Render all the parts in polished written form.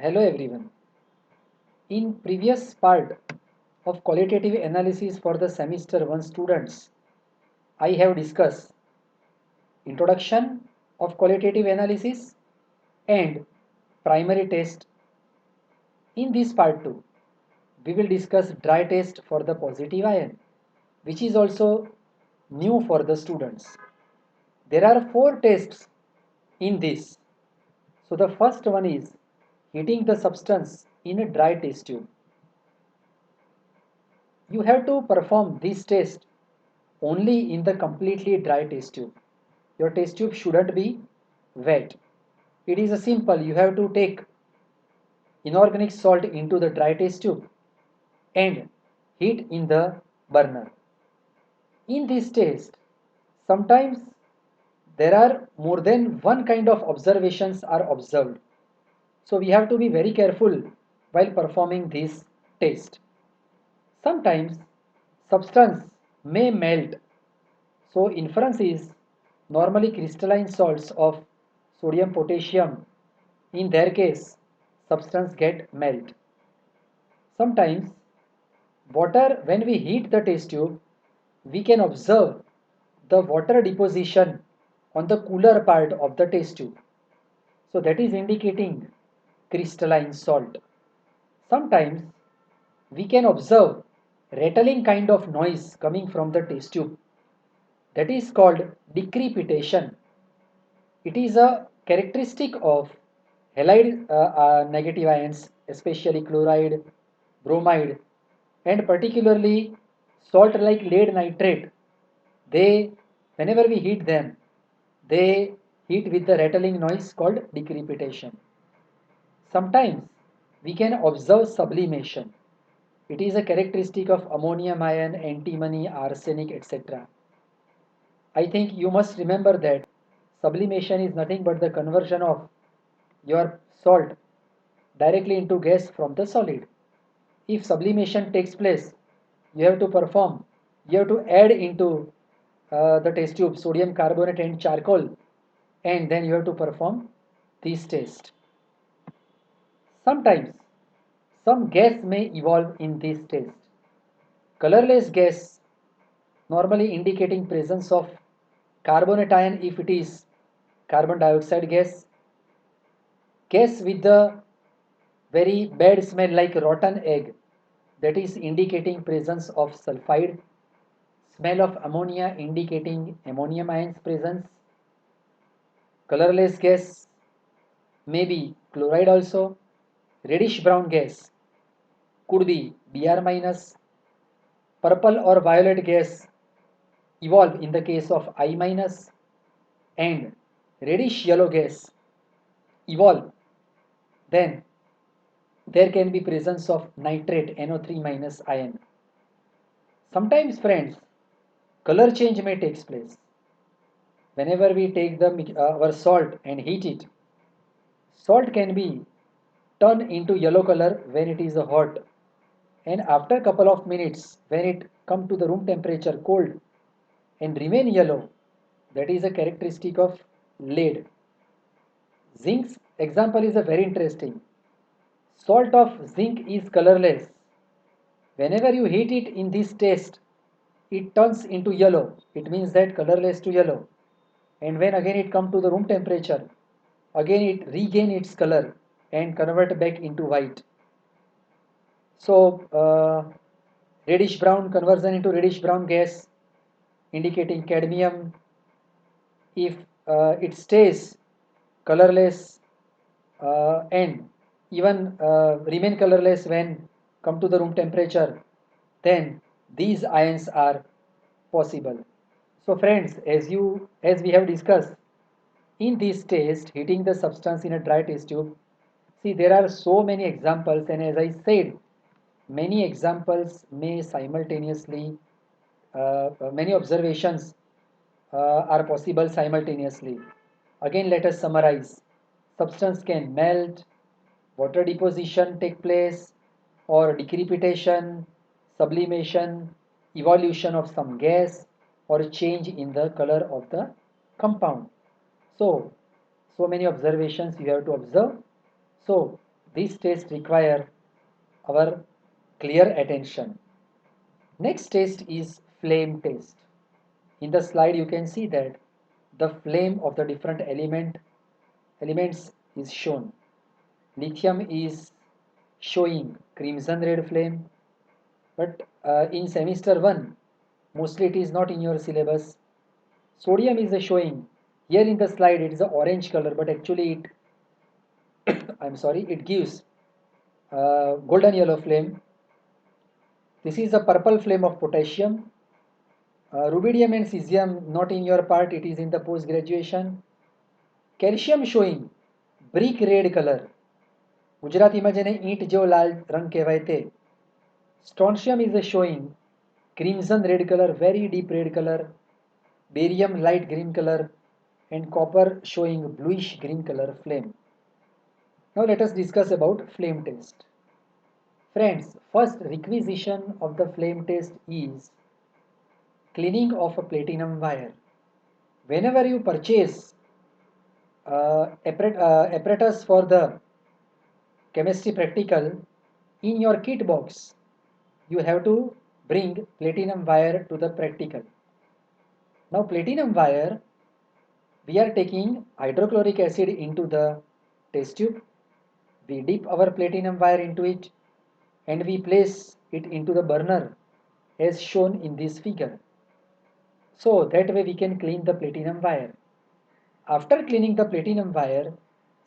Hello everyone. In previous part of qualitative analysis for the semester 1 students, I have discussed introduction of qualitative analysis and primary test. In this part 2, we will discuss dry test for the positive ion, which is also new for the students. There are 4 tests in this. So the first one is heating the substance in a dry test tube. You have to perform this test only in the completely dry test tube. Your test tube shouldn't be wet. It is a simple. You have to take inorganic salt into the dry test tube and heat in the burner. In this test, sometimes there are more than one kind of observations are observed. So we have to be very careful while performing this test. Sometimes substance may melt. So inference is normally crystalline salts of sodium potassium. In their case, substance get melt. Sometimes water, when we heat the test tube, we can observe the water deposition on the cooler part of the test tube. So that is indicating crystalline salt. Sometimes we can observe rattling kind of noise coming from the test tube. That is called decrepitation. It is a characteristic of halide negative ions, especially chloride, bromide, and particularly salt like lead nitrate. They, whenever we heat them, they heat with the rattling noise called decrepitation. Sometimes we can observe sublimation. It is a characteristic of ammonium ion, antimony, arsenic, etc. I think you must remember that sublimation is nothing but the conversion of your salt directly into gas from the solid. If sublimation takes place, you have to perform, you have to add into the test tube sodium carbonate and charcoal, and then you have to perform this test. Sometimes some gas may evolve in this test. Colorless gas normally indicating presence of carbonate ion if it is carbon dioxide gas, gas with the very bad smell like rotten egg, that is indicating presence of sulfide, smell of ammonia indicating ammonium ions presence, colorless gas maybe chloride also, reddish brown gas could be Br minus, purple or violet gas evolve in the case of I minus, and reddish yellow gas evolve, then there can be presence of nitrate NO3 minus ion. Sometimes friends, color change may take place. Whenever we take our salt and heat it, salt can be turned into yellow color when it is hot, and after a couple of minutes when it come to the room temperature cold and remain yellow, that is a characteristic of lead. Zinc's example is a very interesting. Salt of zinc is colorless. Whenever you heat it in this test, it turns into yellow. It means that colorless to yellow. And when again it come to the room temperature, again it regain its color and convert back into white. So reddish brown conversion into reddish brown gas indicating cadmium. If it stays colorless and even remain colorless when come to the room temperature, then these ions are possible. So friends, as we have discussed, in this test, heating the substance in a dry test tube, see there are so many examples, and as I said, many examples may simultaneously, many observations are possible simultaneously. Again, let us summarize. Substance can melt, water deposition take place, or decrepitation, sublimation, evolution of some gas, or change in the color of the compound. So, so many observations you have to observe. So, These tests require our clear attention. Next test is flame test. In the slide you can see that the flame of the different elements is shown. Lithium is showing crimson red flame, but in semester 1 mostly it is not in your syllabus. Sodium is showing here in the slide, it is a orange color, but actually I'm sorry, it gives golden yellow flame. This is a purple flame of potassium. Rubidium and cesium not in your part, it is in the post graduation. Calcium showing brick red color. ગુજરાતીમાં જેને ઈંટ જેવો લાલ રંગ કહેવાય તે. Strontium is showing crimson red color, very deep red color. Barium light green color, and copper showing bluish green color flame. Now let us discuss about flame test. Friends, first requisition of the flame test is cleaning of a platinum wire. Whenever you purchase apparatus for the chemistry practical, in your kit box you have to bring platinum wire to the practical. Now platinum wire, we are taking hydrochloric acid into the test tube. We dip our platinum wire into it and we place it into the burner as shown in this figure. So that way we can clean the platinum wire. After cleaning the platinum wire,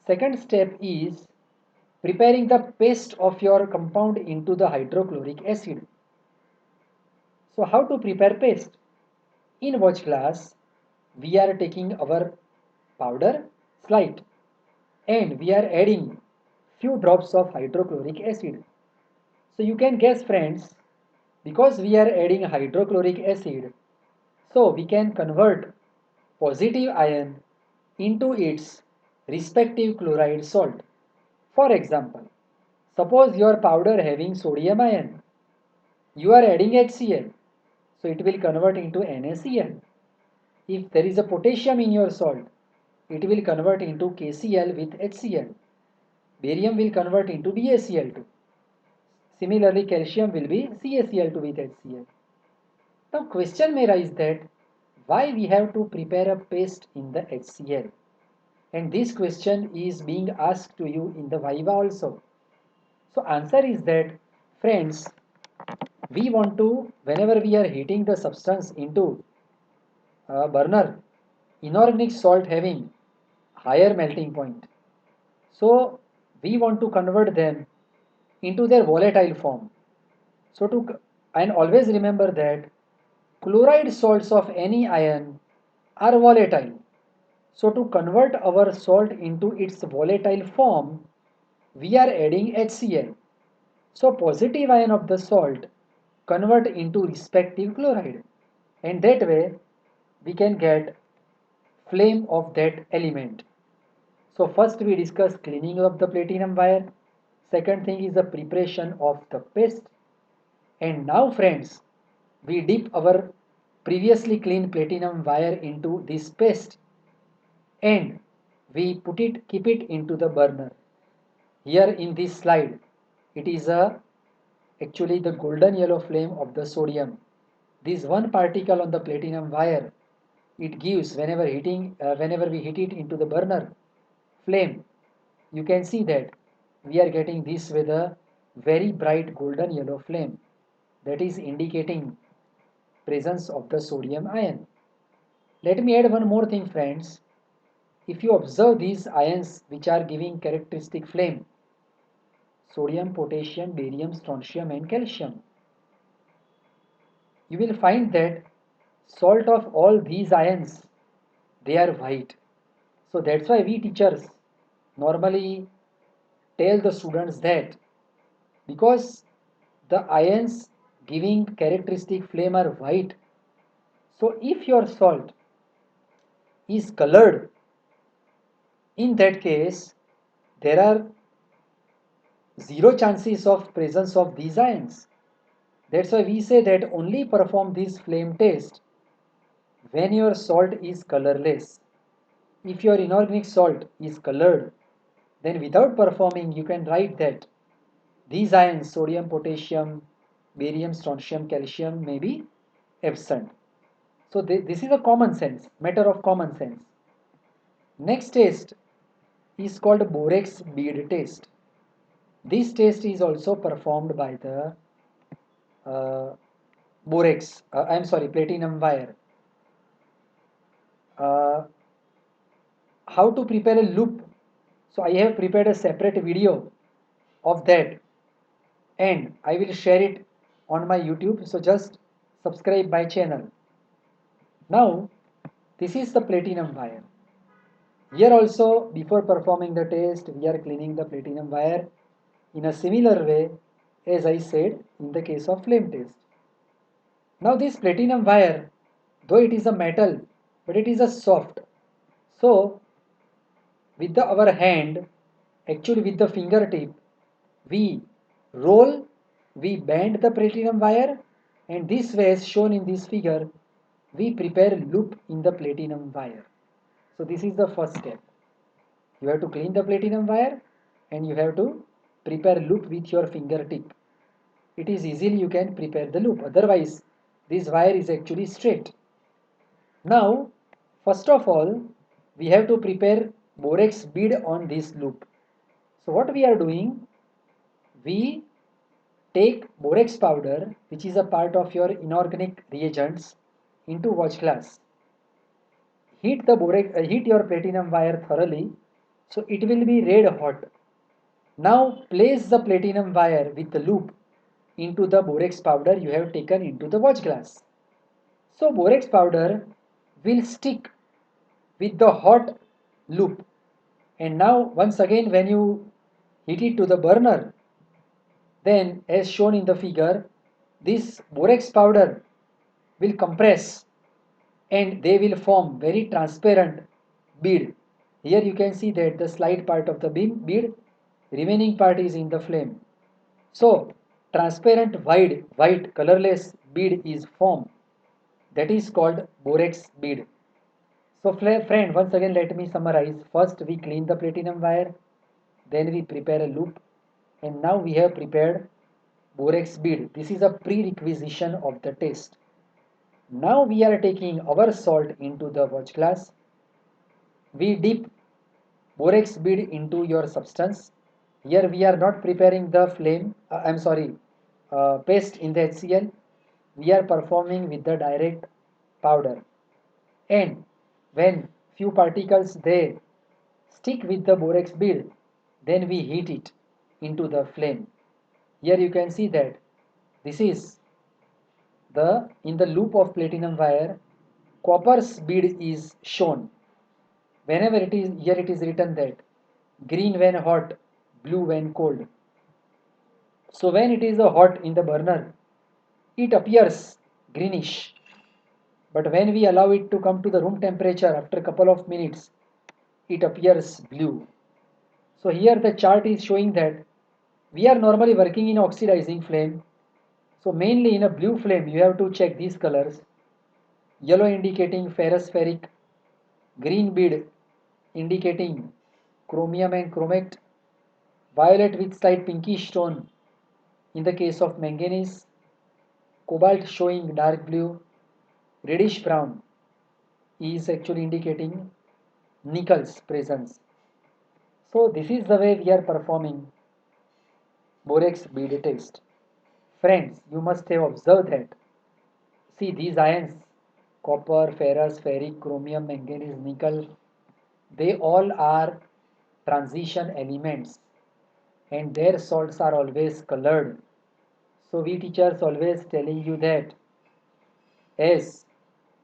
second step is preparing the paste of your compound into the hydrochloric acid. So how to prepare paste? In watch class, we are taking our powder slide and we are adding few drops of hydrochloric acid. So you can guess friends, because we are adding hydrochloric acid, so we can convert positive ion into its respective chloride salt. For example, suppose your powder having sodium ion, you are adding HCl, so it will convert into NaCl. If there is a potassium in your salt, it will convert into KCl with HCl. Barium will convert into BaCl2. Similarly, calcium will be CaCl2 with HCl. Now question may rise that why we have to prepare a paste in the HCl? And this question is being asked to you in the Viva also. So answer is that, friends, we want to, whenever we are heating the substance into a burner, inorganic salt having higher melting point. So we want to convert them into their volatile form. So and always remember that chloride salts of any ion are volatile. So to convert our salt into its volatile form, we are adding HCl. So positive ion of the salt convert into respective chloride, and that way we can get flame of that element. So first we discuss cleaning of the platinum wire. Second thing is the preparation of the paste. And now friends, we dip our previously cleaned platinum wire into this paste and we keep it into the burner. Here in this slide, it is actually the golden yellow flame of the sodium. This one particle on the platinum wire, it gives whenever we hit it into the burner flame, you can see that we are getting this with a very bright golden yellow flame, that is indicating presence of the sodium ion. Let me add one more thing friends. If you observe these ions which are giving characteristic flame, sodium, potassium, barium, strontium and calcium, you will find that salt of all these ions, they are white. So that's why we teachers normally tell the students that because the ions giving characteristic flame are white, so if your salt is colored, in that case there are zero chances of presence of these ions. That's why we say that only perform this flame test when your salt is colorless. If your inorganic salt is colored, then without performing you can write that these ions, sodium, potassium, barium, strontium, calcium, may be absent. So this is a common sense, matter of common sense. Next test is called Borax bead test. This test is also performed by the uh, platinum wire. Uh, how to prepare a loop? So I have prepared a separate video of that and I will share it on my YouTube. So just subscribe my channel. Now this is the platinum wire. Here also, before performing the test, we are cleaning the platinum wire in a similar way as I said in the case of flame test. Now this platinum wire, though it is a metal, but it is a soft. So with our hand, actually with the fingertip, we roll, we bend the platinum wire, and this way as shown in this figure, we prepare loop in the platinum wire. So this is the first step. You have to clean the platinum wire and you have to prepare loop with your fingertip. It is easily you can prepare the loop. Otherwise, this wire is actually straight. Now, first of all, we have to prepare borax bead on this loop. So what we are doing, we take borax powder, which is a part of your inorganic reagents, into watch glass. Heat your platinum wire thoroughly, so it will be red hot. Now place the platinum wire with the loop into the borax powder you have taken into the watch glass. So borax powder will stick with the hot loop, and now once again when you heat it to the burner, then as shown in the figure, this borax powder will compress and they will form very transparent bead. Here you can see that the slide part of the bead, remaining part is in the flame. So transparent white colorless bead is formed, that is called borax bead. So friend, once again let me summarize. First we clean the platinum wire, then we prepare a loop, and now we have prepared borax bead. This is a prerequisition of the test. Now we are taking our salt into the watch glass. We dip borax bead into your substance. Here we are not preparing the paste in the HCl. We are performing with the direct powder. And when few particles they stick with the borax bead, then we heat it into the flame. Here you can see that this is the in the loop of platinum wire, copper's bead is shown. Whenever it is here, it is written that green when hot, blue when cold. So when it is hot in the burner, it appears greenish. But when we allow it to come to the room temperature after a couple of minutes, it appears blue. So here the chart is showing that we are normally working in oxidizing flame. So mainly in a blue flame, you have to check these colors. Yellow indicating ferrous ferric, green bead indicating chromium and chromate, violet with slight pinkish tone in the case of manganese, cobalt showing dark blue, reddish brown is actually indicating nickel's presence. So this is the way we are performing borax bead test. Friends, you must have observed that. See these ions, copper, ferrous, ferric, chromium, manganese, nickel, they all are transition elements and their salts are always colored. So we teachers always telling you that as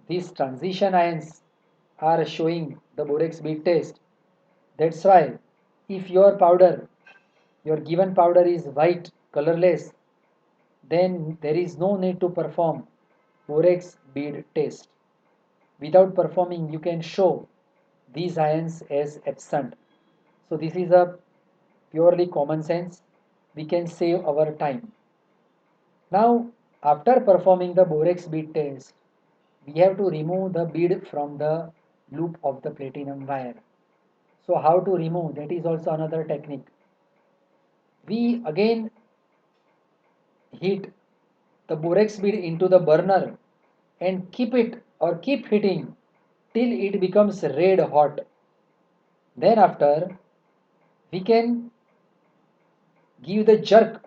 these transition ions are showing the borax bead test, that's why if your given powder is white, colorless, then there is no need to perform borax bead test. Without performing, you can show these ions as absent. So this is a purely common sense. We can save our time. Now, after performing the borax bead test, we have to remove the bead from the loop of the platinum wire. So how to remove, that is also another technique. We again heat the borax bead into the burner and keep it or keep heating till it becomes red hot. Then after we can give the jerk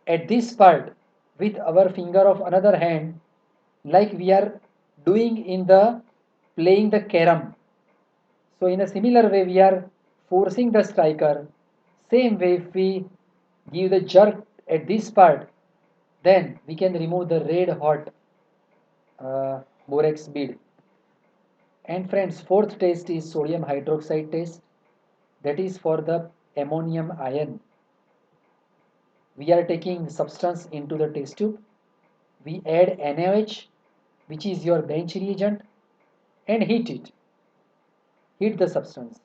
at this part with our finger of another hand like we are doing in the playing the carom. So in a similar way we are forcing the striker. Same way if we give the jerk at this part, then we can remove the red hot borax bead. And friends, fourth test is sodium hydroxide test. That is for the ammonium ion. We are taking substance into the test tube. We add NaOH, which is your bench reagent, and heat it. Heat the substance.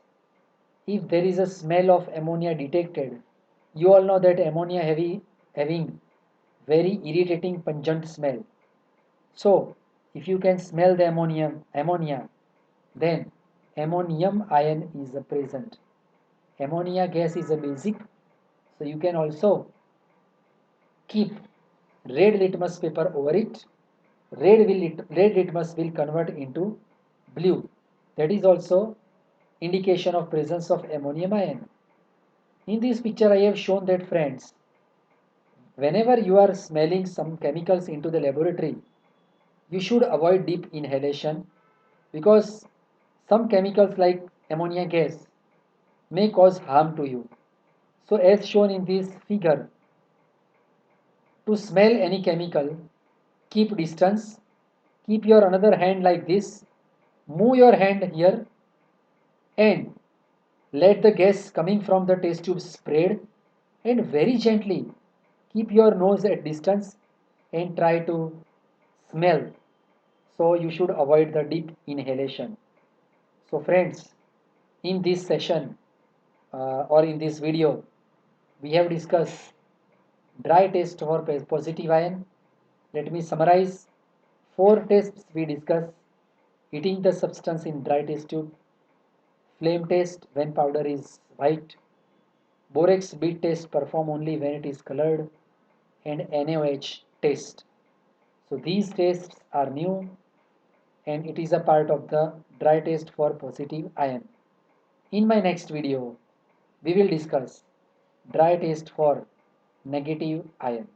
If there is a smell of ammonia detected, you all know that having very irritating pungent smell. So if you can smell the ammonia, then ammonium ion is present. Ammonia gas is a basic, so you can also keep red litmus paper over it. Red litmus will convert into blue. That is also indication of presence of ammonium ion. In this picture I have shown that friends, whenever you are smelling some chemicals into the laboratory, you should avoid deep inhalation because some chemicals like ammonia gas may cause harm to you. So as shown in this figure, to smell any chemical, keep distance, keep your another hand like this, move your hand here and let the gas coming from the test tube spread and very gently keep your nose at distance and try to smell. So you should avoid the deep inhalation. So friends, in this session or in this video, we have discussed dry test for positive ion. Let me summarize. Four tests we discussed: heating the substance in dry test tube, flame test when powder is white, borax bead test perform only when it is colored, and NaOH test. So these tests are new and it is a part of the dry test for positive ion. In my next video, we will discuss dry test for negative ion.